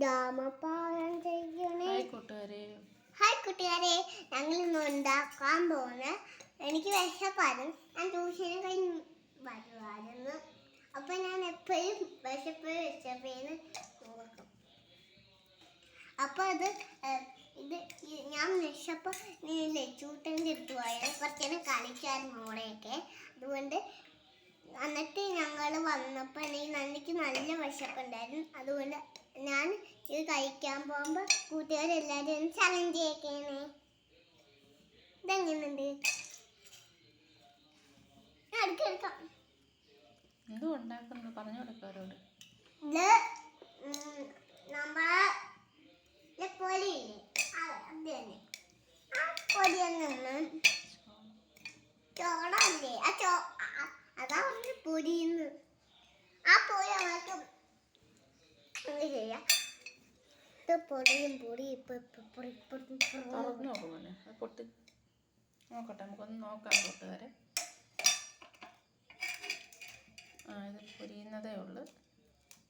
രാമപാലം ചെയ്യണേ. ഹായ് കൂട്ടുകാരെ, ഞങ്ങൾ ഇന്ന് ഉണ്ടാക്കാൻ പോകുന്ന എനിക്ക് വിശപ്പായിരുന്നു. ഞാൻ ട്യൂഷന് കഴിഞ്ഞ് വരുമായിരുന്നു. അപ്പം ഞാൻ എപ്പോഴും വിശപ്പേന്ന് നോക്കും. അപ്പോൾ ഇത് ഞാൻ വിശപ്പ് ലച്ചൂട്ടൻ്റെ അടുത്ത് പോയാൽ കുറച്ചേരം കളിക്കായിരുന്നു മോളെയൊക്കെ. അതുകൊണ്ട് എന്നിട്ട് ഞങ്ങൾ വന്നപ്പോൾ എനിക്ക് നല്ല വിശപ്പുണ്ടായിരുന്നു. അതുകൊണ്ട് ഞാൻ ഇത് കഴിക്കാൻ പോകുമ്പോൾ കൂട്ടുകാരെല്ലാവരും ചലഞ്ച് ചെയ്യണേ. ഇതെങ്ങനെയുണ്ട്? എടുക്കാം. എന്തോ ഉണ്ടാക്കുന്നു പറഞ്ഞു കൊടുക്കാരോട്. ഇത് നമ്മളെ പൊടിയില്ലേ, അത് തന്നെ. ആ പൊടിയൊന്നും ചോളല്ലേ, അതാ പറഞ്ഞ പൊടിന്ന്. ആ പൊടി അവർക്ക് എന്ത് ചെയ്യാം? പൊടിയും പൊട്ടി നോക്കട്ടെ, നമുക്കൊന്ന് നോക്കാം കൂട്ടുകാരെ. ഇത് പൊരിയുന്നതേ ഉള്ളു.